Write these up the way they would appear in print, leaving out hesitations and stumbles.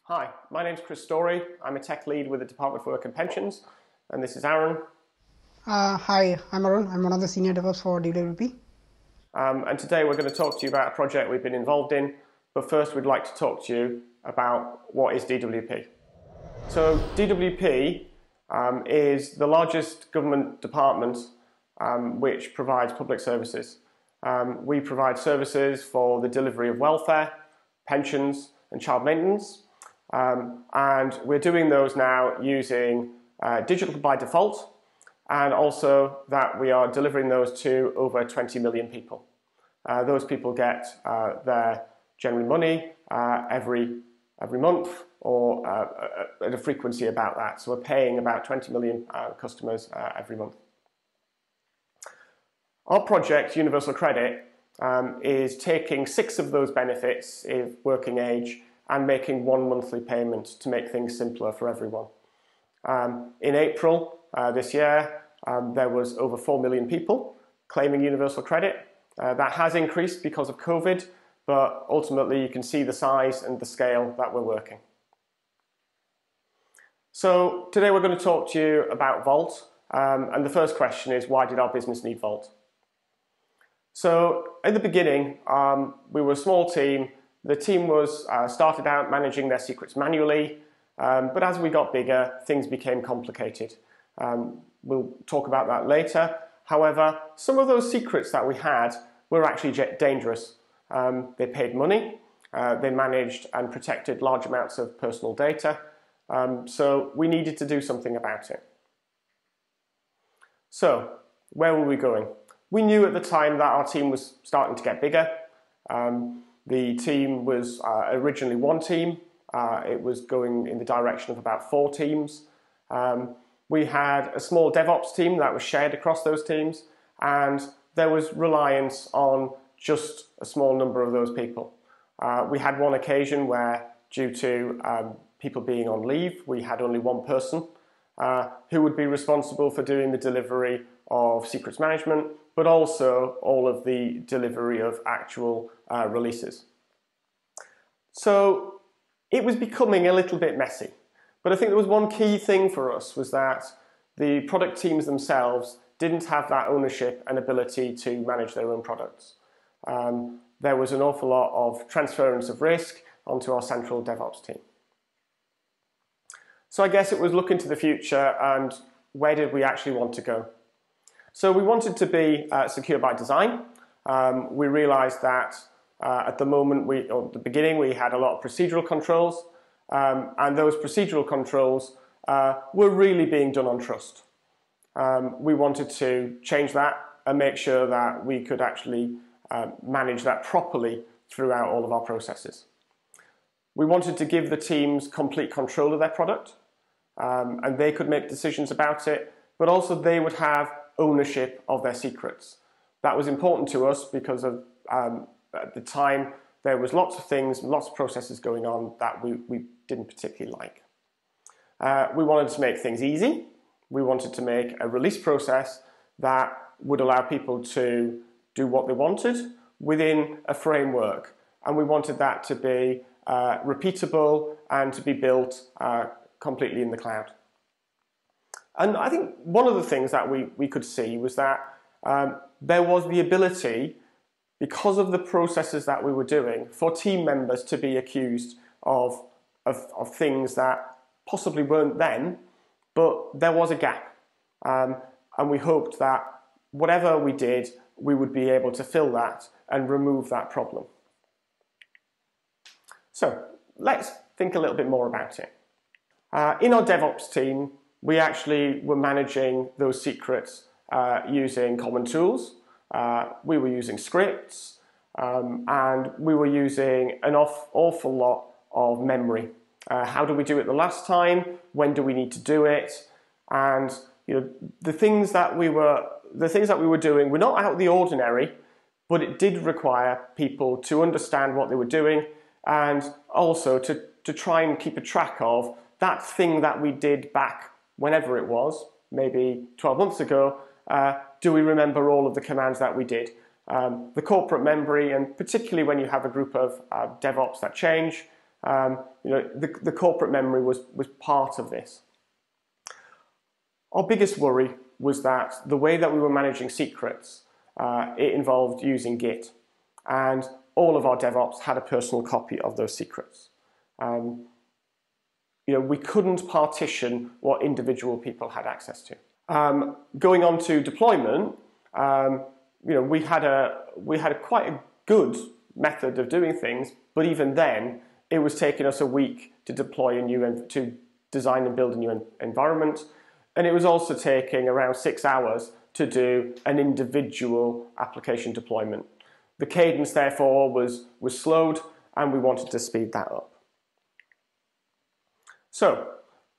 Hi, my name's Storey. I'm a tech lead with the Department for Work and Pensions, and this is Aaron. Hi, I'm Arun. I'm one of the senior DevOps for DWP. And today we're going to talk to you about a project we've been involved in, but first we'd like to talk to you about what is DWP. So DWP is the largest government department which provides public services. We provide services for the delivery of welfare, pensions and child maintenance. And we're doing those now using digital by default, and also that we are delivering those to over 20 million people. Those people get their general money every month or at a frequency about that. So we're paying about 20 million customers every month. Our project, Universal Credit, is taking 6 of those benefits of working age and making one monthly payment to make things simpler for everyone. In April this year, there was over 4 million people claiming universal credit. That has increased because of COVID, but ultimately you can see the size and the scale that we're working. So today we're going to talk to you about Vault, and the first question is, why did our business need Vault? So in the beginning, we were a small team. The team was started out managing their secrets manually, but as we got bigger, things became complicated. We'll talk about that later. However, some of those secrets that we had were actually dangerous. They paid money, they managed and protected large amounts of personal data, so we needed to do something about it. So, where were we going? We knew at the time that our team was starting to get bigger. The team was originally one team. It was going in the direction of about 4 teams. We had a small DevOps team that was shared across those teams, and there was reliance on just a small number of those people. We had one occasion where, due to people being on leave, we had only one person who would be responsible for doing the delivery of secrets management, but also all of the delivery of actual releases. So it was becoming a little bit messy. But I think there was one key thing for us, was that the product teams themselves didn't have that ownership and ability to manage their own products. There was an awful lot of transference of risk onto our central DevOps team. So I guess it was looking to the future and where did we actually want to go? So we wanted to be secure by design. We realized that at the moment, at the beginning, we had a lot of procedural controls, and those procedural controls were really being done on trust. We wanted to change that and make sure that we could actually manage that properly throughout all of our processes. We wanted to give the teams complete control of their product, and they could make decisions about it, but also they would have ownership of their secrets. That was important to us because of, at the time, there was lots of things, lots of processes going on that we didn't particularly like. We wanted to make things easy. We wanted to make a release process that would allow people to do what they wanted within a framework. And we wanted that to be repeatable and to be built completely in the cloud. And I think one of the things that we could see was that there was the ability, because of the processes that we were doing, for team members to be accused of things that possibly weren't then, but there was a gap. And we hoped that whatever we did, we would be able to fill that and remove that problem. So let's think a little bit more about it. In our DevOps team, we actually were managing those secrets using common tools. We were using scripts, and we were using an awful lot of memory. How do we do it the last time? When do we need to do it? And the things that we were doing were not out of the ordinary, but it did require people to understand what they were doing, and also to try and keep a track of that thing that we did back whenever it was, maybe 12 months ago. Do we remember all of the commands that we did? The corporate memory, and particularly when you have a group of DevOps that change, The corporate memory was part of this. Our biggest worry was that the way that we were managing secrets, it involved using Git, and all of our DevOps had a personal copy of those secrets. We couldn't partition what individual people had access to. Going on to deployment, we had quite a good method of doing things, but even then, it was taking us a week to to design and build a new environment, and it was also taking around 6 hours to do an individual application deployment. The cadence, therefore, was slowed, and we wanted to speed that up. So,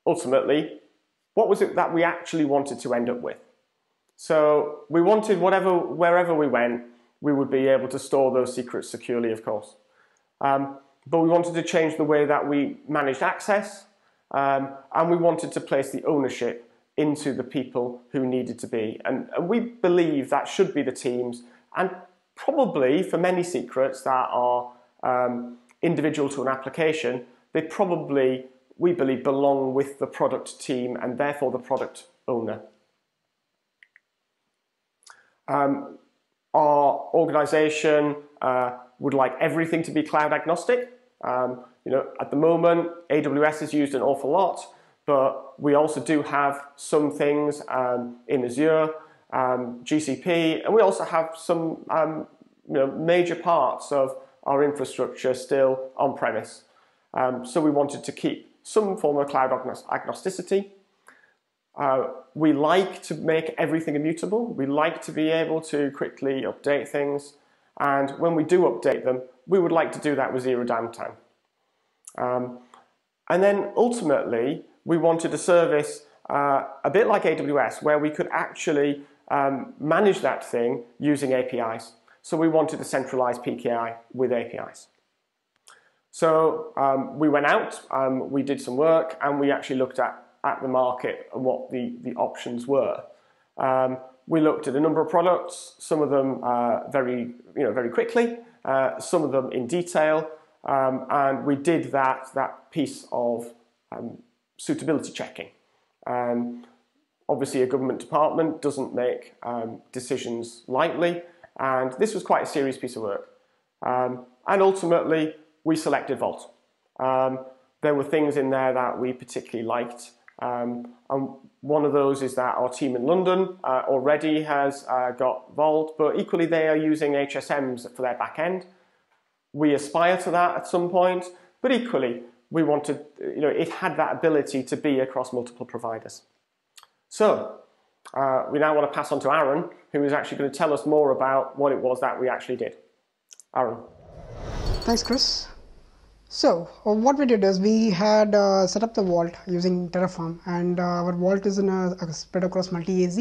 ultimately, what was it that we actually wanted to end up with? So, we wanted wherever we went, we would be able to store those secrets securely, of course. But we wanted to change the way that we managed access, and we wanted to place the ownership into the people who needed to be. And we believe that should be the teams, and probably for many secrets that are individual to an application, they probably, we believe, belong with the product team and therefore the product owner. Our organization would like everything to be cloud agnostic. At the moment, AWS is used an awful lot, but we also do have some things in Azure, GCP, and we also have some major parts of our infrastructure still on-premise. So we wanted to keep some form of cloud agnosticity. We like to make everything immutable. We like to be able to quickly update things. And when we do update them, we would like to do that with zero downtime. And then ultimately, we wanted a service a bit like AWS, where we could actually manage that thing using APIs. So we wanted a centralized PKI with APIs. So we went out, we did some work, and we actually looked at the market and what the options were. We looked at a number of products, some of them very quickly, some of them in detail, and we did that piece of suitability checking. Obviously, a government department doesn't make decisions lightly, and this was quite a serious piece of work. And ultimately, we selected Vault. There were things in there that we particularly liked. And one of those is that our team in London already has got Vault, but equally they are using HSMs for their back end. We aspire to that at some point, but equally we wanted, it had that ability to be across multiple providers. So we now want to pass on to Arun, who is actually going to tell us more about what it was that we actually did. Arun. Thanks, Chris. So what we did is we had set up the vault using Terraform, and our vault is in a spread across multi-AZ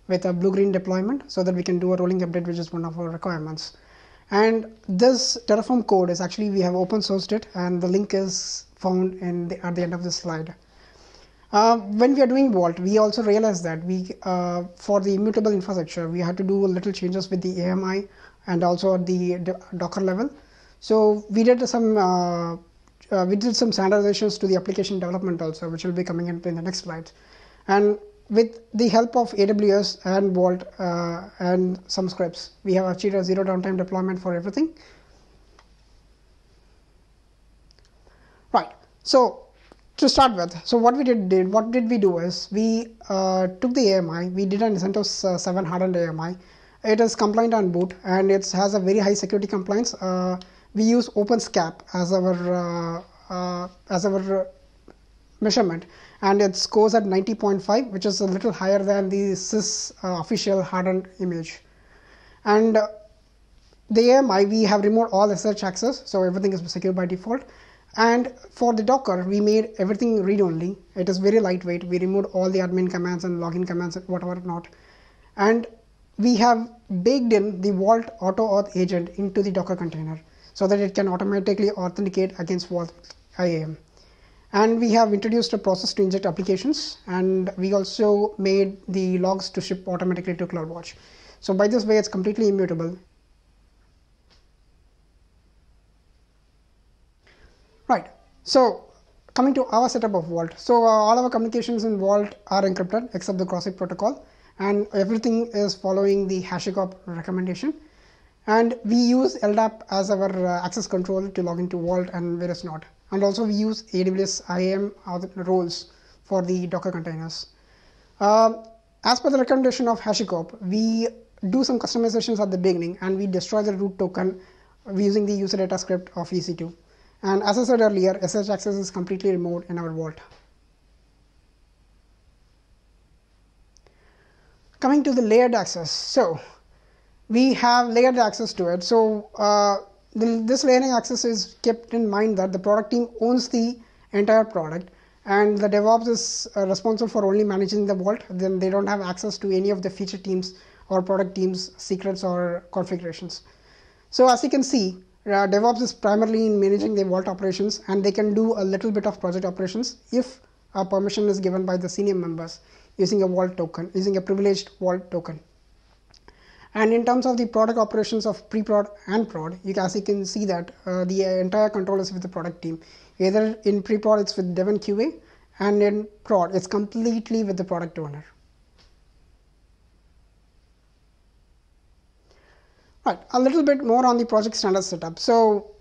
with a blue-green deployment so that we can do a rolling update, which is one of our requirements. And this Terraform code is actually, we have open sourced it, and the link is found at the end of this slide. When we are doing Vault, we also realized that for the immutable infrastructure, we had to do a little changes with the AMI and also at the Docker level. So we did some standardizations to the application development also, which will be coming in the next slide. And with the help of AWS and Vault and some scripts, we have achieved a zero downtime deployment for everything. Right. So to start with, so what did we do is we took the AMI, we did an CentOS 7 hardened AMI. It is compliant on boot, and it has a very high security compliance. We use OpenSCAP as our measurement, and it scores at 90.5, which is a little higher than the SIS official hardened image. And the AMI, we have removed all SSH access, so everything is secure by default. And for the Docker, we made everything read-only. It is very lightweight. We removed all the admin commands and login commands and whatever not. And we have baked in the Vault AutoAuth agent into the Docker container, so that it can automatically authenticate against Vault IAM. And we have introduced a process to inject applications, and we also made the logs to ship automatically to CloudWatch. So by this way, it's completely immutable. Right. So coming to our setup of Vault. So all our communications in Vault are encrypted except the cross-site protocol, and everything is following the HashiCorp recommendation. And we use LDAP as our access control to log into Vault and various not. And also we use AWS IAM roles for the Docker containers. As per the recommendation of HashiCorp, we do some customizations at the beginning and we destroy the root token using the user data script of EC2. And as I said earlier, SSH access is completely removed in our Vault. Coming to the layered access. So we have layered access to it. So this layering access is kept in mind that the product team owns the entire product and the DevOps is responsible for only managing the Vault. Then they don't have access to any of the feature teams or product teams' secrets or configurations. So as you can see, DevOps is primarily in managing the Vault operations, and they can do a little bit of project operations if a permission is given by the senior members using a Vault token, using a privileged Vault token. And in terms of the product operations of pre-prod and prod, as you can see that the entire control is with the product team. Either in pre-prod it's with Dev and QA, and in prod it's completely with the product owner. Right, a little bit more on the project standard setup. So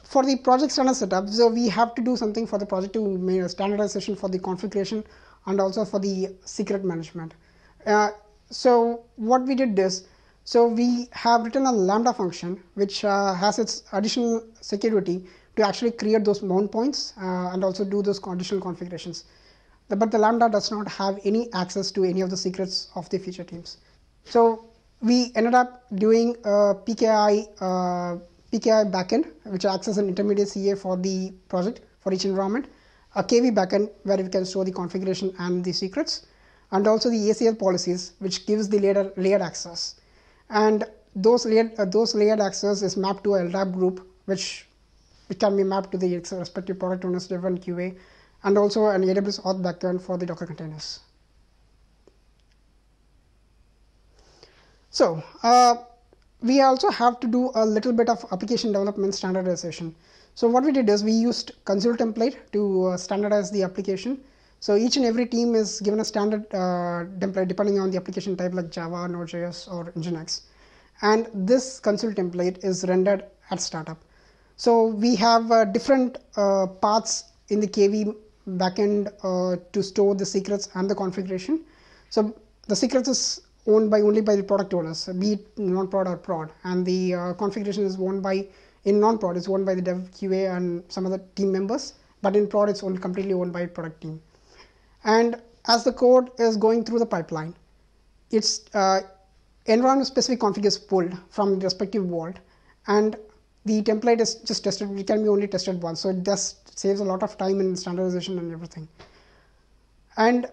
for the project standard setup, so we have to do something for the project to make a standardization for the configuration and also for the secret management. So what we did is, so we have written a Lambda function which has its additional security to actually create those mount points and also do those additional configurations. But the Lambda does not have any access to any of the secrets of the feature teams. So we ended up doing a PKI backend, which acts as an intermediate CA for the project for each environment, a KV backend where we can store the configuration and the secrets, and also the ACL policies, which gives the layered access. And those layered access is mapped to a LDAP group, which can be mapped to the respective product owners, Dev and QA, and also an AWS auth backend for the Docker containers. So we also have to do a little bit of application development standardization. So what we did is we used console template to standardize the application. So each and every team is given a standard template depending on the application type like Java, Node.js, or Nginx. And this console template is rendered at startup. So we have different paths in the KV backend to store the secrets and the configuration. So the secrets is owned only by the product owners, be it non-prod or prod, and the configuration is owned by, in non-prod it's owned by the Dev, QA, and some other team members, but in prod it's completely owned by the product team. And as the code is going through the pipeline, its environment-specific config is pulled from the respective Vault, and the template is just tested. It can be only tested once, so it just saves a lot of time in standardization and everything. And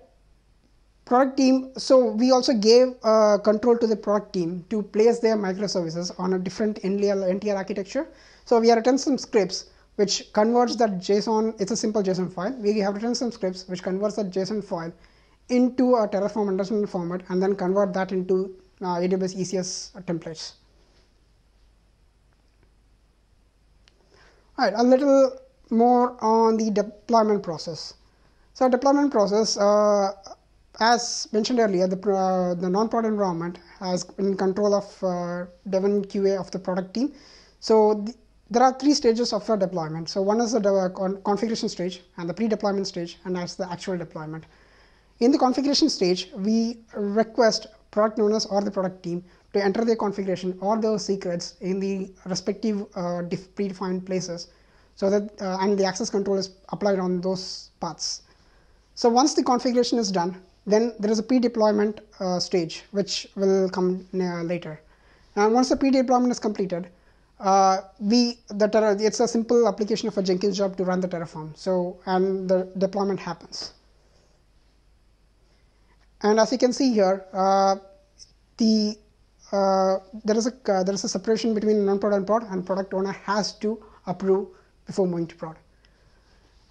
product team, so we also gave control to the product team to place their microservices on a different NTL architecture. So we have written some scripts which converts that JSON, it's a simple JSON file. We have written some scripts which converts that JSON file into a Terraform understanding format and then convert that into AWS ECS templates. All right, a little more on the deployment process. So deployment process, as mentioned earlier, the non-prod environment has in control of Dev and QA of the product team. So there are three stages of a deployment. So one is the configuration stage and the pre-deployment stage, and that's the actual deployment. In the configuration stage, we request product owners or the product team to enter their configuration or those secrets in the respective predefined places, so that and the access control is applied on those paths. So once the configuration is done, then there is a pre-deployment stage which will come later. And once the pre-deployment is completed, it's a simple application of a Jenkins job to run the Terraform. So and the deployment happens. And as you can see here, there is a separation between non-prod and prod, and product owner has to approve before moving to prod.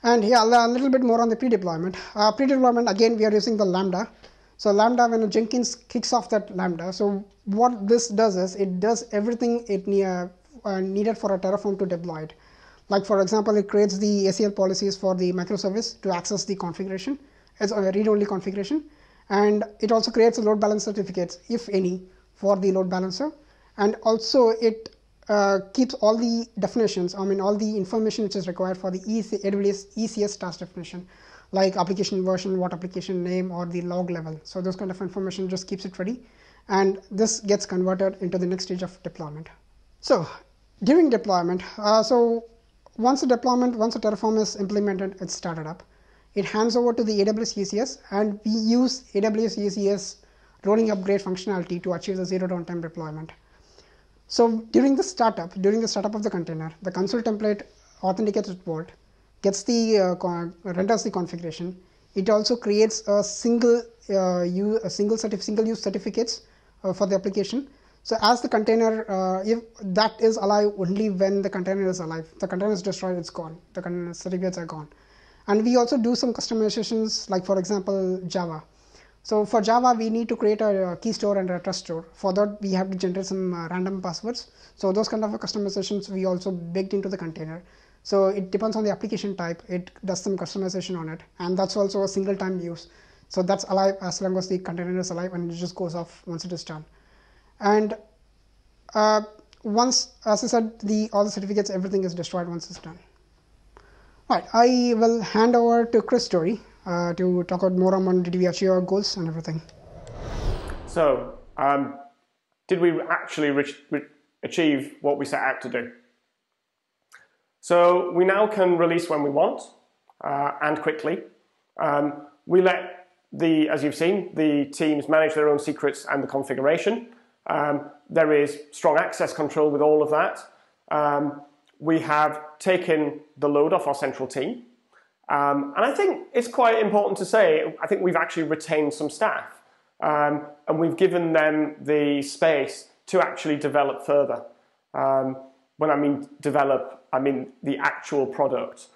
And here a little bit more on the pre-deployment. Pre-deployment, again, we are using the Lambda. So Lambda, when Jenkins kicks off that Lambda, so what this does is it does everything it needed for a Terraform to deploy it. Like for example, it creates the ACL policies for the microservice to access the configuration. It's a read-only configuration. And it also creates a load balancer certificates, if any, for the load balancer. And also it keeps all the definitions, all the information which is required for the AWS ECS task definition, like application version, what application name, or the log level. So those kind of information just keeps it ready. And this gets converted into the next stage of deployment. So during deployment, once a Terraform is implemented, it's started up. It hands over to the AWS ECS, and we use AWS ECS rolling upgrade functionality to achieve the zero downtime deployment. So during the startup of the container, the console template authenticates with Vault, gets the renders the configuration. It also creates a single use certificates for the application. So as the container, if that is alive only when the container is alive, the container is destroyed, it's gone. The container certificates are gone. And we also do some customizations, like for example, Java. So for Java, we need to create a key store and a trust store. For that, we have to generate some random passwords. So those kind of customizations we also baked into the container. So it depends on the application type. It does some customization on it. And that's also a single time use. So that's alive as long as the container is alive, and it just goes off once it is done. And once, as I said, all the certificates, everything is destroyed once it's done. Right, I will hand over to Chris Storey to talk about more on did we achieve our goals and everything. So, did we actually achieve what we set out to do? So we now can release when we want and quickly. We let as you've seen, the teams manage their own secrets and the configuration. There is strong access control with all of that. We have taken the load off our central team. And I think it's quite important to say, I think we've actually retained some staff. And we've given them the space to actually develop further. When I mean develop, I mean the actual product.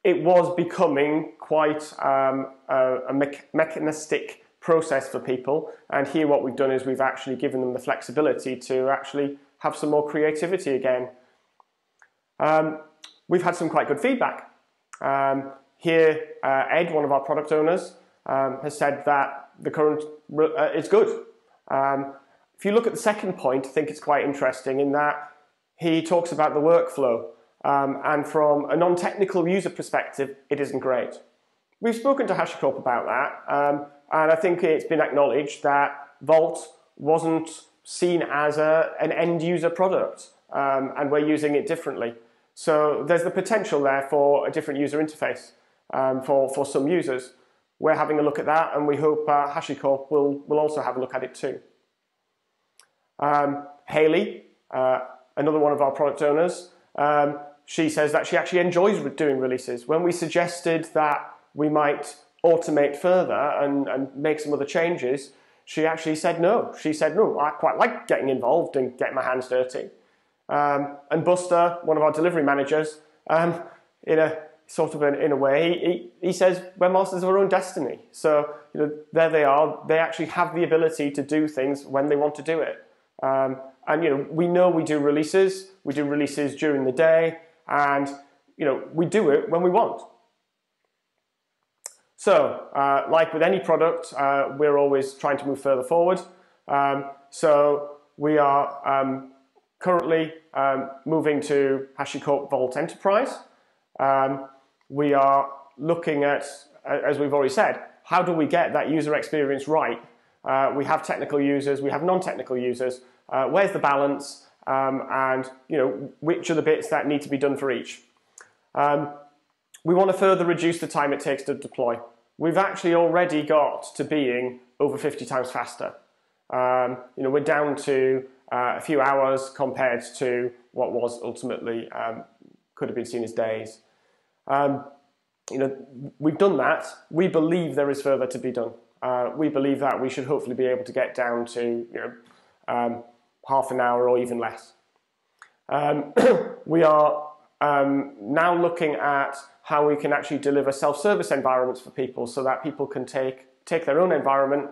It was becoming quite a mechanistic process for people, and here what we've done is we've actually given them the flexibility to actually have some more creativity again. We've had some quite good feedback. Here, Ed, one of our product owners, has said that the current is good. If you look at the second point, I think it's quite interesting in that he talks about the workflow. And from a non-technical user perspective, it isn't great. We've spoken to HashiCorp about that, and I think it's been acknowledged that Vault wasn't seen as an end-user product, and we're using it differently. So there's the potential there for a different user interface for some users. We're having a look at that, and we hope HashiCorp will also have a look at it too. Haley, another one of our product owners, she says that she actually enjoys doing releases. When we suggested that we might automate further and make some other changes, she actually said no. She said, no, I quite like getting involved and getting my hands dirty. And Buster, one of our delivery managers, in a way, he says we're masters of our own destiny. So there they are. They actually have the ability to do things when they want to do it. And we know we do releases. We do releases during the day, and we do it when we want. So, like with any product, we're always trying to move further forward. So we are currently moving to HashiCorp Vault Enterprise. We are looking at, as we've already said, how do we get that user experience right? We have technical users, we have non-technical users. Where's the balance? And which are the bits that need to be done for each? We want to further reduce the time it takes to deploy. We've actually already got to being over 50 times faster. We're down to a few hours compared to what was ultimately could have been seen as days. We've done that. We believe there is further to be done. We believe that we should hopefully be able to get down to half an hour or even less. We are now looking at how we can actually deliver self-service environments for people so that people can take their own environment,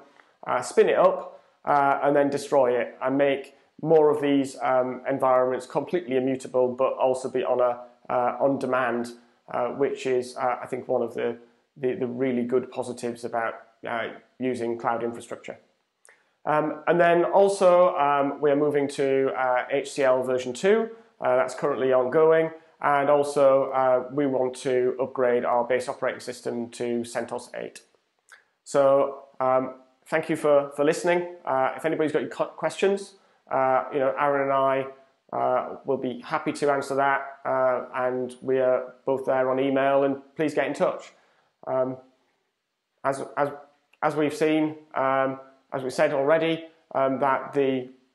spin it up, and then destroy it and make more of these environments completely immutable, but also be on a on demand, which is I think one of the really good positives about using cloud infrastructure. And then also we are moving to HCL version 2. That's currently ongoing, and also we want to upgrade our base operating system to CentOS 8. So thank you for listening. If anybody's got any questions, Arun and I will be happy to answer that, and we are both there on email, and please get in touch. As we've seen, as we said already, that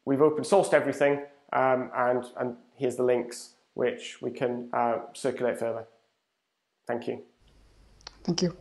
we've open sourced everything, and here's the links which we can circulate further. Thank you. Thank you.